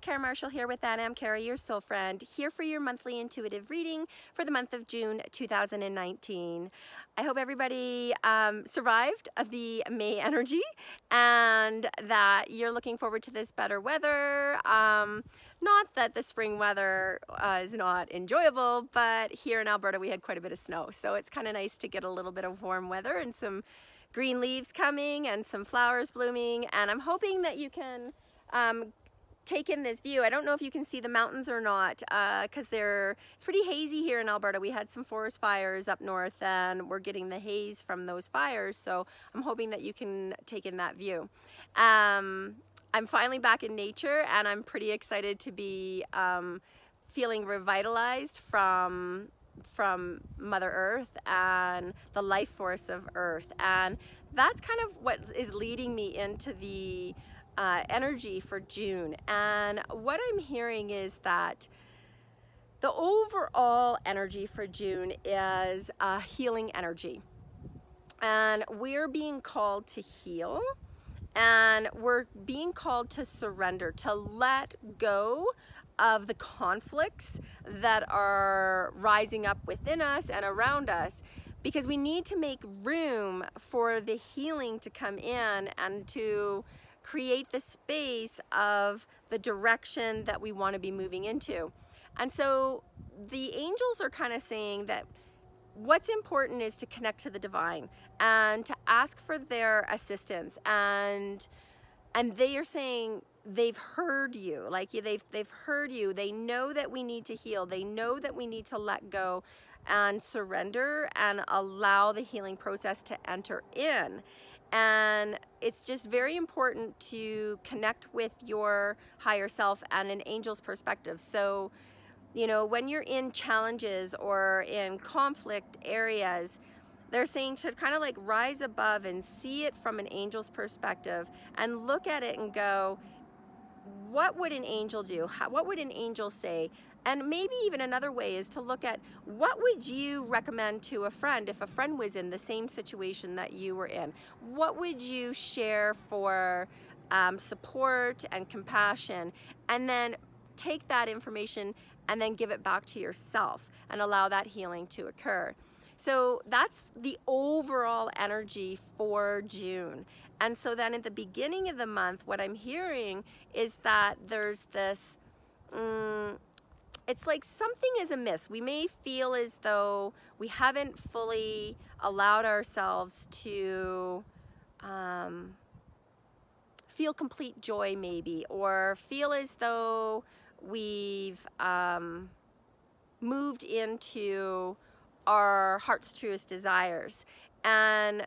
Cara Marshall here with Anam, Cara, your soul friend, here for your monthly intuitive reading for the month of June 2019. I hope everybody survived the May energy and that you're looking forward to this better weather. Not that the spring weather is not enjoyable, but here in Alberta we had quite a bit of snow, so it's kind of nice to get a little bit of warm weather and some green leaves coming and some flowers blooming, and I'm hoping that you can take in this view. I don't know if you can see the mountains or not because it's pretty hazy here in Alberta. We had some forest fires up north and we're getting the haze from those fires, so I'm hoping that you can take in that view. I'm finally back in nature and I'm pretty excited to be feeling revitalized from Mother Earth and the life force of Earth, and that's kind of what is leading me into the energy for June. And what I'm hearing is that the overall energy for June is a healing energy, and we're being called to heal, and we're being called to surrender, to let go of the conflicts that are rising up within us and around us, because we need to make room for the healing to come in and to create the space of the direction that we want to be moving into. And so the angels are kind of saying that what's important is to connect to the divine and to ask for their assistance, and they are saying they've heard you, like they've heard you. They know that we need to heal. They know that we need to let go and surrender and allow the healing process to enter in. And it's just very important to connect with your higher self and an angel's perspective. So, you know, when you're in challenges or in conflict areas, they're saying to kind of like rise above and see it from an angel's perspective and look at it and go, what would an angel do? What would an angel say? And maybe even another way is to look at what would you recommend to a friend if a friend was in the same situation that you were in? What would you share for support and compassion? And then take that information and then give it back to yourself and allow that healing to occur. So that's the overall energy for June. And so then at the beginning of the month, what I'm hearing is that there's this, it's like something is amiss. We may feel as though we haven't fully allowed ourselves to feel complete joy maybe, or feel as though we've moved into our heart's truest desires. And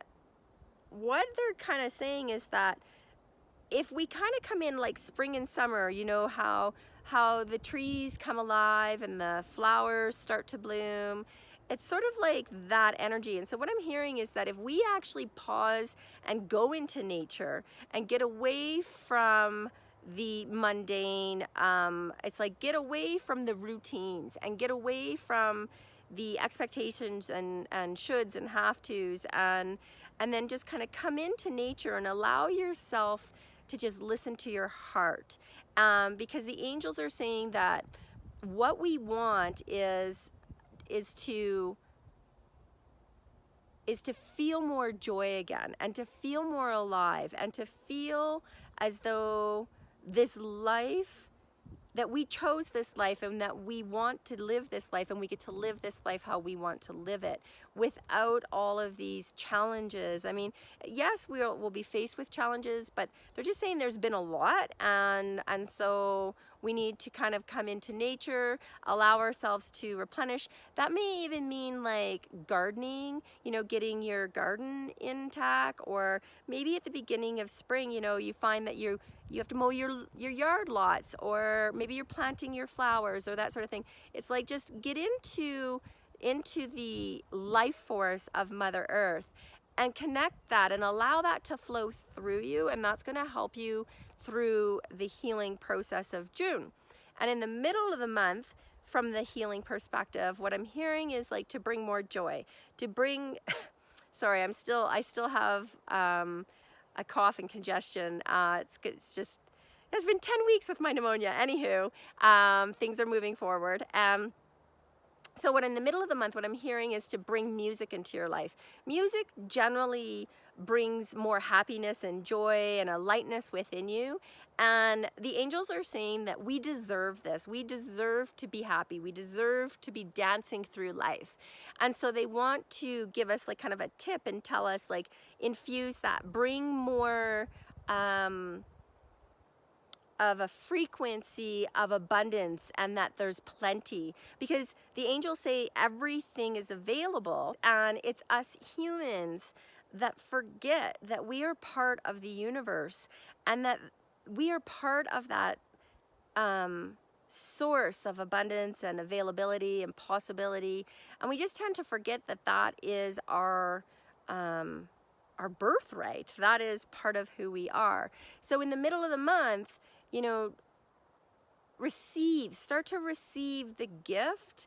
what they're kind of saying is that if we kind of come in like spring and summer, you know how the trees come alive and the flowers start to bloom, it's sort of like that energy. And so what I'm hearing is that if we actually pause and go into nature and get away from the mundane, it's like get away from the routines and get away from the expectations and shoulds and have tos, and then just kind of come into nature and allow yourself to just listen to your heart, because the angels are saying that what we want is to feel more joy again, and to feel more alive, and to feel as though this life, that we chose this life and that we want to live this life, and we get to live this life how we want to live it without all of these challenges. I mean, yes, we'll be faced with challenges, but they're just saying there's been a lot, and so we need to kind of come into nature, allow ourselves to replenish. That may even mean like gardening, you know, getting your garden intact, or maybe at the beginning of spring, you know, you find that you have to mow your yard lots, or maybe you're planting your flowers or that sort of thing. It's like just get into the life force of Mother Earth and connect that and allow that to flow through you, and that's going to help you through the healing process of June. And in the middle of the month, from the healing perspective, what I'm hearing is like to bring more joy, to bring sorry, I still have a cough and congestion. It's just It's been 10 weeks with my pneumonia. Anywho, things are moving forward. So what in the middle of the month, what I'm hearing is to bring music into your life. Music generally brings more happiness and joy and a lightness within you. And the angels are saying that we deserve this. We deserve to be happy. We deserve to be dancing through life. And so they want to give us like kind of a tip and tell us like infuse that, bring more of a frequency of abundance, and that there's plenty, because the angels say everything is available, and it's us humans that forget that we are part of the universe and that we are part of that source of abundance and availability and possibility, and we just tend to forget that that is our birthright. That is part of who we are. So in the middle of the month, you know, start to receive the gift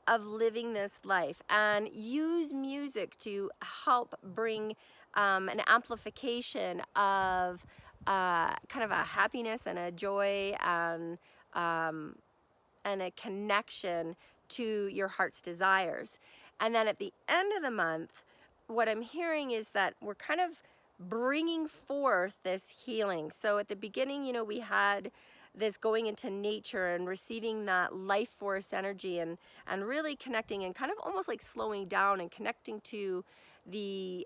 of living this life, and use music to help bring an amplification of kind of a happiness and a joy and a connection to your heart's desires. And then at the end of the month, what I'm hearing is that we're kind of bringing forth this healing. So at the beginning, you know, we had this going into nature and receiving that life force energy, and really connecting and kind of almost like slowing down and connecting to the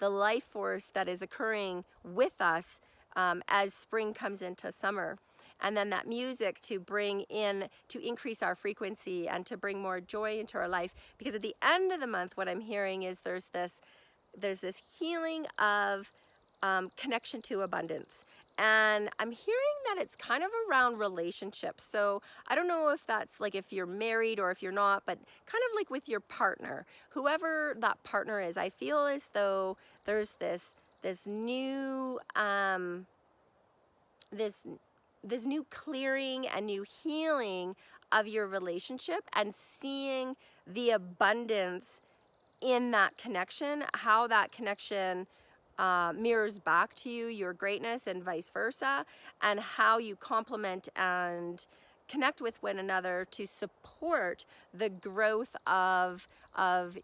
life force that is occurring with us as spring comes into summer. And then that music to bring in, to increase our frequency and to bring more joy into our life. Because at the end of the month, what I'm hearing is there's this healing of connection to abundance. And I'm hearing that it's kind of around relationships. So I don't know if that's like if you're married or if you're not, but kind of like with your partner, whoever that partner is. I feel as though there's this new this new clearing and new healing of your relationship, and seeing the abundance in that connection, how that connection mirrors back to you your greatness, and vice versa, and how you complement and connect with one another to support the growth of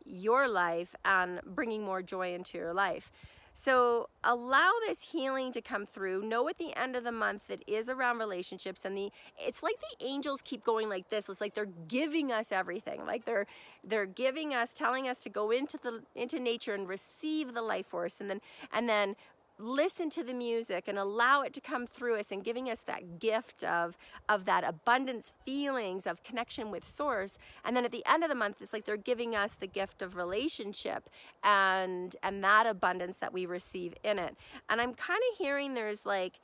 your life and bringing more joy into your life. So allow this healing to come through. Know at the end of the month it is around relationships, and it's like the angels keep going like this. It's like they're giving us everything. Like they're giving us, telling us to go into nature and receive the life force, and then listen to the music and allow it to come through us, and giving us that gift of that abundance feelings of connection with source. And then at the end of the month, it's like they're giving us the gift of relationship and that abundance that we receive in it. And I'm kind of hearing there's like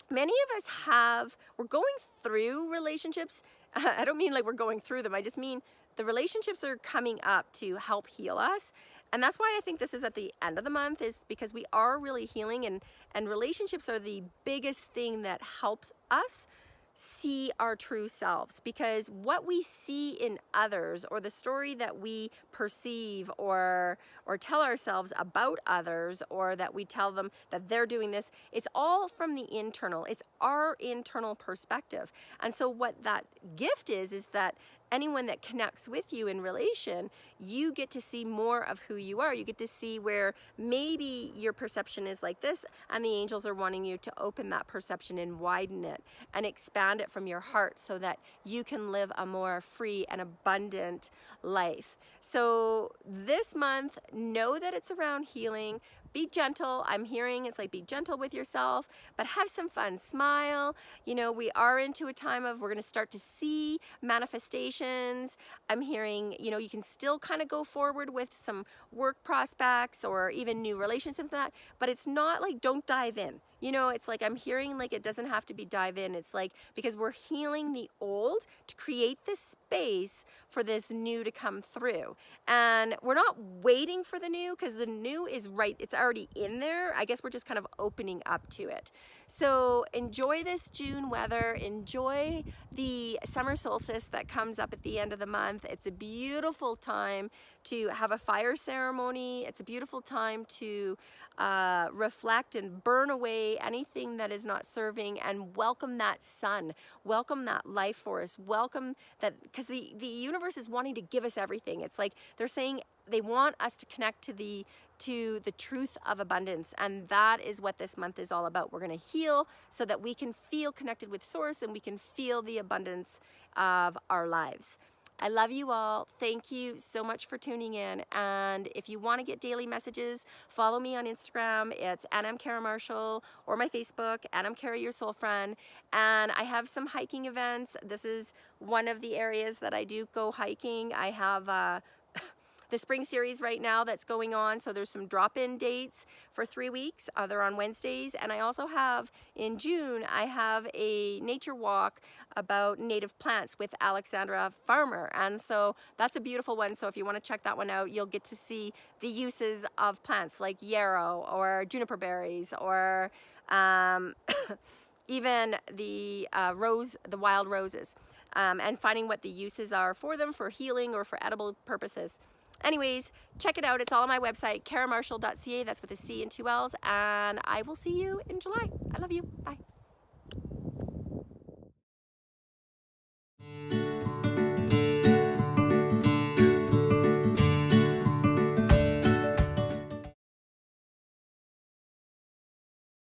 many of us we're going through relationships. I don't mean like we're going through them. I just mean the relationships are coming up to help heal us. And that's why I think this is at the end of the month, is because we are really healing, and relationships are the biggest thing that helps us see our true selves. Because what we see in others, or the story that we perceive or tell ourselves about others, or that we tell them that they're doing this, it's all from the internal. It's our internal perspective. And so what that gift is that anyone that connects with you in relation, you get to see more of who you are. You get to see where maybe your perception is like this, and the angels are wanting you to open that perception and widen it and expand it from your heart, so that you can live a more free and abundant life. So this month, know that it's around healing. Be gentle. I'm hearing it's like be gentle with yourself, but have some fun. Smile. You know, we are into a time of, we're going to start to see manifestations. I'm hearing, you know, you can still kind of go forward with some work prospects or even new relationships and that, but it's not like don't dive in. You know, it's like I'm hearing like it doesn't have to be dive in. It's like because we're healing the old to create this space for this new to come through. And we're not waiting for the new, because the new is right. It's already in there. I guess we're just kind of opening up to it. So enjoy this June weather. Enjoy the summer solstice that comes up at the end of the month. It's a beautiful time to have a fire ceremony. It's a beautiful time to reflect and burn away anything that is not serving, and welcome that sun, welcome that life force, welcome that, because the universe is wanting to give us everything. It's like they're saying they want us to connect to the truth of abundance, and that is what this month is all about. We're going to heal so that we can feel connected with source and we can feel the abundance of our lives. I love you all. Thank you so much for tuning in. And if you want to get daily messages, follow me on Instagram. It's Anam Cara Marshall, or my Facebook, Anam Cara Your Soul Friend. And I have some hiking events. This is one of the areas that I do go hiking. I have the spring series right now that's going on, so there's some drop-in dates for 3 weeks. They're on Wednesdays. And I also have, in June, I have a nature walk about native plants with Alexandra Farmer, and so that's a beautiful one. So if you want to check that one out, you'll get to see the uses of plants like yarrow or juniper berries, or even the the wild roses, and finding what the uses are for them, for healing or for edible purposes. Anyways, check it out. It's all on my website, caramarshall.ca. That's with a C and 2 L's. And I will see you in July. I love you. Bye.